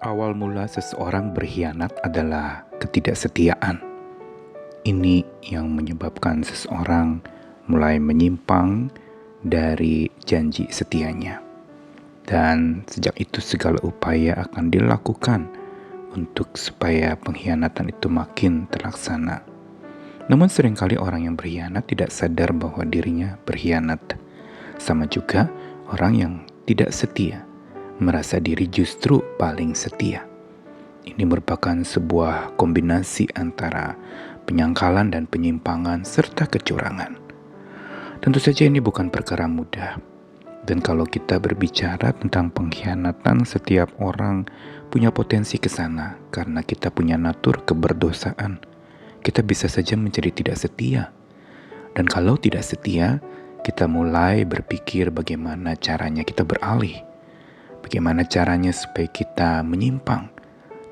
Awal mula seseorang berkhianat adalah ketidaksetiaan. Ini yang menyebabkan seseorang mulai menyimpang dari janji setianya. Dan sejak itu segala upaya akan dilakukan untuk supaya pengkhianatan itu makin terlaksana. Namun seringkali orang yang berkhianat tidak sadar bahwa dirinya berkhianat. Sama juga orang yang tidak setia merasa diri justru paling setia. Ini merupakan sebuah kombinasi antara penyangkalan dan penyimpangan serta kecurangan. Tentu saja ini bukan perkara mudah. Dan kalau kita berbicara tentang pengkhianatan, setiap orang punya potensi ke sana karena kita punya natur keberdosaan. Kita bisa saja menjadi tidak setia. Dan kalau tidak setia, kita mulai berpikir bagaimana caranya kita beralih. Bagaimana caranya supaya kita menyimpang,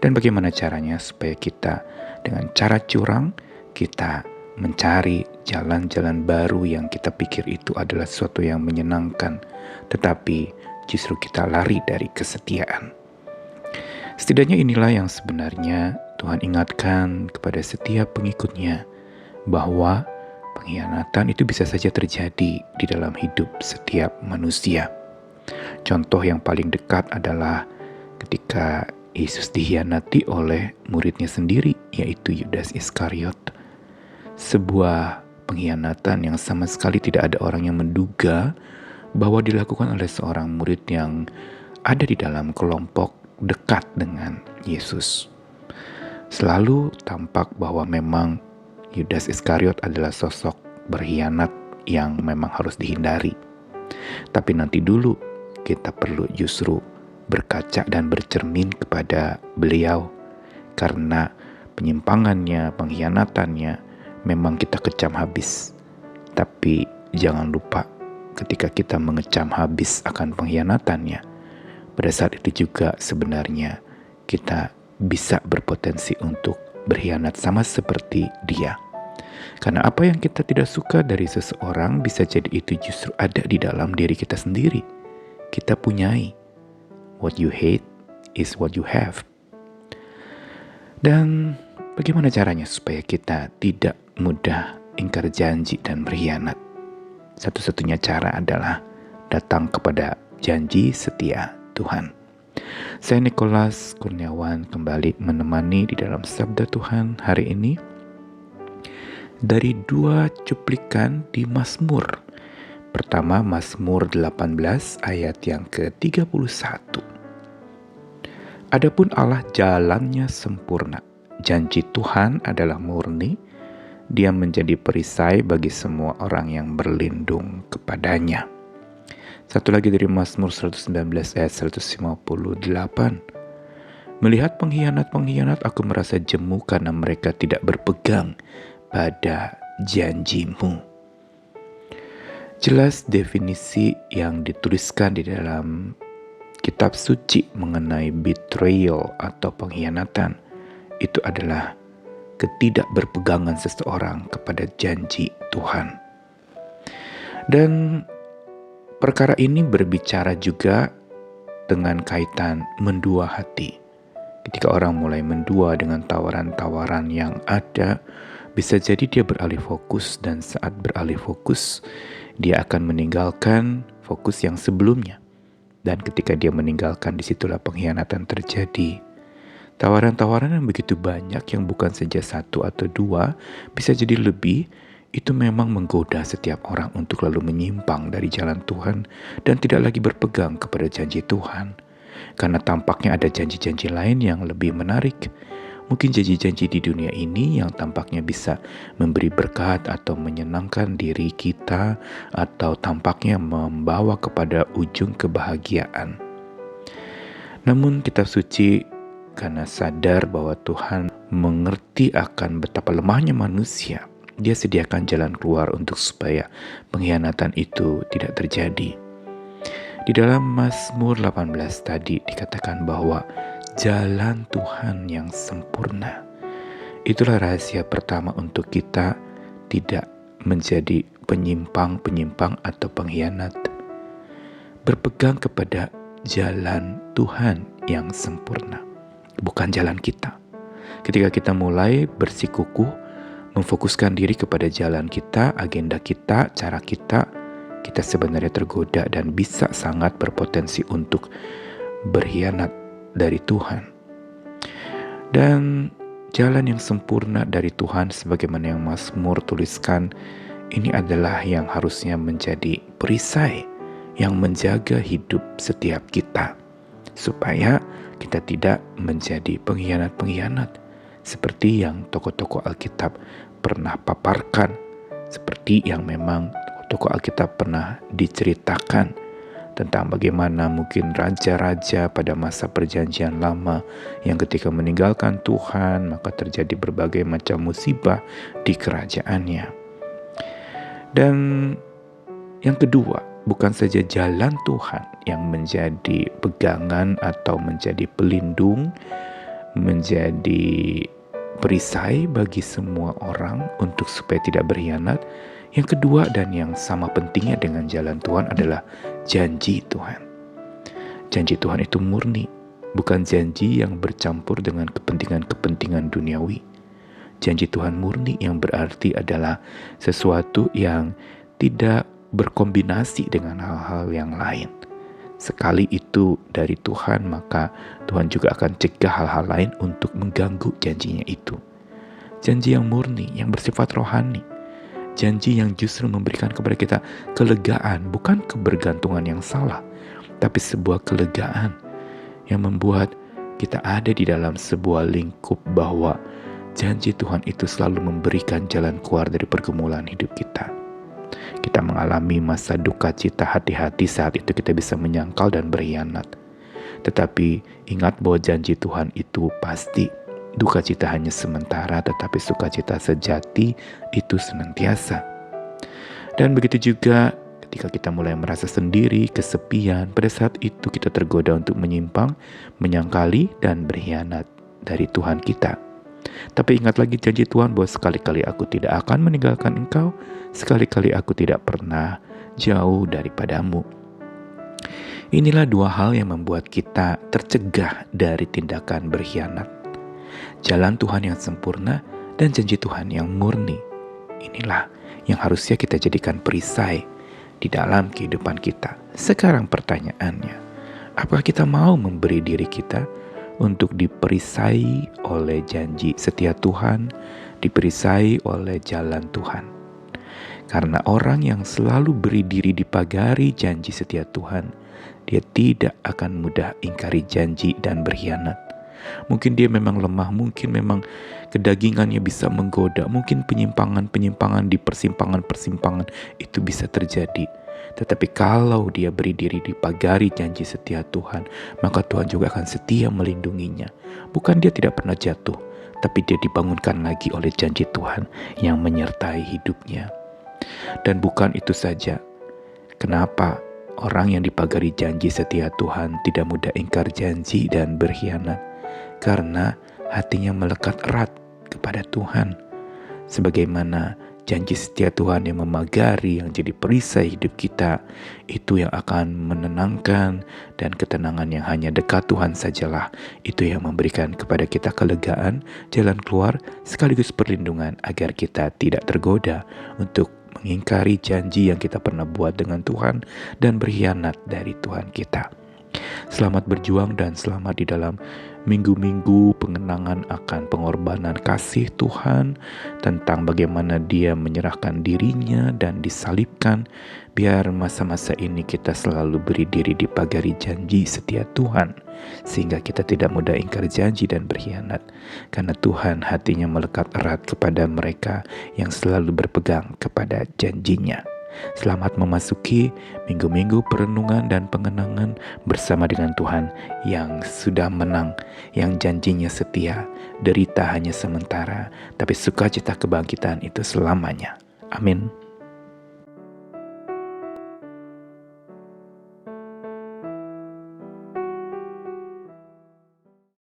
dan bagaimana caranya supaya kita dengan cara curang, kita mencari jalan-jalan baru yang kita pikir itu adalah sesuatu yang menyenangkan, tetapi justru kita lari dari kesetiaan. Setidaknya inilah yang sebenarnya Tuhan ingatkan kepada setiap pengikutnya, bahwa pengkhianatan itu bisa saja terjadi di dalam hidup setiap manusia. Contoh yang paling dekat adalah ketika Yesus dikhianati oleh muridnya sendiri, yaitu Yudas Iskariot. Sebuah pengkhianatan yang sama sekali tidak ada orang yang menduga bahwa dilakukan oleh seorang murid yang ada di dalam kelompok dekat dengan Yesus. Selalu tampak bahwa memang Yudas Iskariot adalah sosok berkhianat yang memang harus dihindari. Tapi nanti dulu kita perlu justru berkaca dan bercermin kepada beliau, karena penyimpangannya, pengkhianatannya memang kita kecam habis. Tapi jangan lupa, ketika kita mengecam habis akan pengkhianatannya, pada saat itu juga sebenarnya kita bisa berpotensi untuk berkhianat sama seperti dia. Karena apa yang kita tidak suka dari seseorang bisa jadi itu justru ada di dalam diri kita sendiri. Kita punyai. What you hate is what you have. Dan bagaimana caranya supaya kita tidak mudah ingkar janji dan berkhianat? Satu-satunya cara adalah datang kepada janji setia Tuhan. Saya Nikolas Kurniawan kembali menemani di dalam Sabda Tuhan hari ini dari dua cuplikan di Mazmur. Pertama, Mazmur 18 ayat yang ke-31. Adapun Allah jalannya sempurna, janji Tuhan adalah murni, Dia menjadi perisai bagi semua orang yang berlindung kepadanya. Satu lagi dari Mazmur 119 ayat 158. Melihat pengkhianat-pengkhianat, aku merasa jemu karena mereka tidak berpegang pada janjimu. Jelas definisi yang dituliskan di dalam kitab suci mengenai betrayal atau pengkhianatan itu adalah ketidakberpegangan seseorang kepada janji Tuhan. Dan perkara ini berbicara juga dengan kaitan mendua hati. Ketika orang mulai mendua dengan tawaran-tawaran yang ada, bisa jadi dia beralih fokus, dan saat beralih fokus, dia akan meninggalkan fokus yang sebelumnya. Dan ketika dia meninggalkan, disitulah pengkhianatan terjadi. Tawaran-tawaran yang begitu banyak, yang bukan saja satu atau dua, bisa jadi lebih, itu memang menggoda setiap orang untuk lalu menyimpang dari jalan Tuhan dan tidak lagi berpegang kepada janji Tuhan. Karena tampaknya ada janji-janji lain yang lebih menarik. Mungkin janji-janji di dunia ini yang tampaknya bisa memberi berkat atau menyenangkan diri kita, atau tampaknya membawa kepada ujung kebahagiaan. Namun kitab suci, karena sadar bahwa Tuhan mengerti akan betapa lemahnya manusia, Dia sediakan jalan keluar untuk supaya pengkhianatan itu tidak terjadi. Di dalam Mazmur 18 tadi dikatakan bahwa jalan Tuhan yang sempurna. Itulah rahasia pertama untuk kita tidak menjadi penyimpang-penyimpang atau pengkhianat. Berpegang kepada jalan Tuhan yang sempurna. bukan jalan kita. Ketika kita mulai bersikukuh, memfokuskan diri kepada jalan kita, agenda kita, cara kita sebenarnya tergoda dan bisa sangat berpotensi untuk berkhianat dari Tuhan. Dan jalan yang sempurna dari Tuhan, sebagaimana yang Mazmur tuliskan, ini adalah yang harusnya menjadi perisai yang menjaga hidup setiap kita, supaya kita tidak menjadi pengkhianat-pengkhianat seperti yang tokoh-tokoh Alkitab pernah paparkan, seperti yang memang tokoh Alkitab pernah diceritakan tentang bagaimana mungkin raja-raja pada masa perjanjian lama yang ketika meninggalkan Tuhan maka terjadi berbagai macam musibah di kerajaannya. Dan yang kedua, bukan saja jalan Tuhan yang menjadi pegangan atau menjadi pelindung, menjadi perisai bagi semua orang untuk supaya tidak berkhianat. Yang kedua dan yang sama pentingnya dengan jalan Tuhan adalah janji Tuhan. Janji Tuhan itu murni, bukan janji yang bercampur dengan kepentingan-kepentingan duniawi. Janji Tuhan murni yang berarti adalah sesuatu yang tidak berkombinasi dengan hal-hal yang lain. Sekali itu dari Tuhan, maka Tuhan juga akan cegah hal-hal lain untuk mengganggu janjinya itu. Janji yang murni, yang bersifat rohani. Janji yang justru memberikan kepada kita kelegaan, bukan kebergantungan yang salah, tapi sebuah kelegaan yang membuat kita ada di dalam sebuah lingkup bahwa janji Tuhan itu selalu memberikan jalan keluar dari pergumulan hidup kita. Kita mengalami masa duka cita hati-hati, saat itu kita bisa menyangkal dan berkhianat. Tetapi ingat bahwa janji Tuhan itu pasti. Duka cita hanya sementara, tetapi sukacita sejati itu senantiasa. Dan begitu juga ketika kita mulai merasa sendiri, kesepian, pada saat itu kita tergoda untuk menyimpang, menyangkali, dan berkhianat dari Tuhan kita. Tapi ingat lagi janji Tuhan bahwa sekali-kali aku tidak akan meninggalkan engkau, sekali-kali aku tidak pernah jauh daripadamu. Inilah dua hal yang membuat kita tercegah dari tindakan berkhianat. Jalan Tuhan yang sempurna dan janji Tuhan yang murni. Inilah yang harusnya kita jadikan perisai di dalam kehidupan kita. Sekarang pertanyaannya, apakah kita mau memberi diri kita untuk diperisai oleh janji setia Tuhan, diperisai oleh jalan Tuhan? Karena orang yang selalu beri diri dipagari janji setia Tuhan, dia tidak akan mudah ingkari janji dan berkhianat. Mungkin dia memang lemah, mungkin memang kedagingannya bisa menggoda, mungkin penyimpangan-penyimpangan di persimpangan-persimpangan itu bisa terjadi. Tetapi kalau dia beri diri dipagari janji setia Tuhan, maka Tuhan juga akan setia melindunginya. Bukan dia tidak pernah jatuh, tapi dia dibangunkan lagi oleh janji Tuhan yang menyertai hidupnya. Dan bukan itu saja, kenapa orang yang dipagari janji setia Tuhan tidak mudah ingkar janji dan berkhianat? Karena hatinya melekat erat kepada Tuhan. Sebagaimana janji setia Tuhan yang memagari, yang jadi perisai hidup kita, itu yang akan menenangkan, dan ketenangan yang hanya dekat Tuhan sajalah, itu yang memberikan kepada kita kelegaan, jalan keluar, sekaligus perlindungan agar kita tidak tergoda untuk mengingkari janji yang kita pernah buat dengan Tuhan dan berkhianat dari Tuhan kita. Selamat berjuang dan selamat di dalam minggu-minggu pengenangan akan pengorbanan kasih Tuhan, tentang bagaimana dia menyerahkan dirinya dan disalibkan. Biar masa-masa ini kita selalu beri diri dipagari janji setia Tuhan, sehingga kita tidak mudah ingkar janji dan berkhianat. Karena Tuhan hatinya melekat erat kepada mereka yang selalu berpegang kepada janjinya. Selamat memasuki minggu-minggu perenungan dan pengenangan bersama dengan Tuhan yang sudah menang, yang janjinya setia. Derita hanya sementara, tapi sukacita kebangkitan itu selamanya. Amin.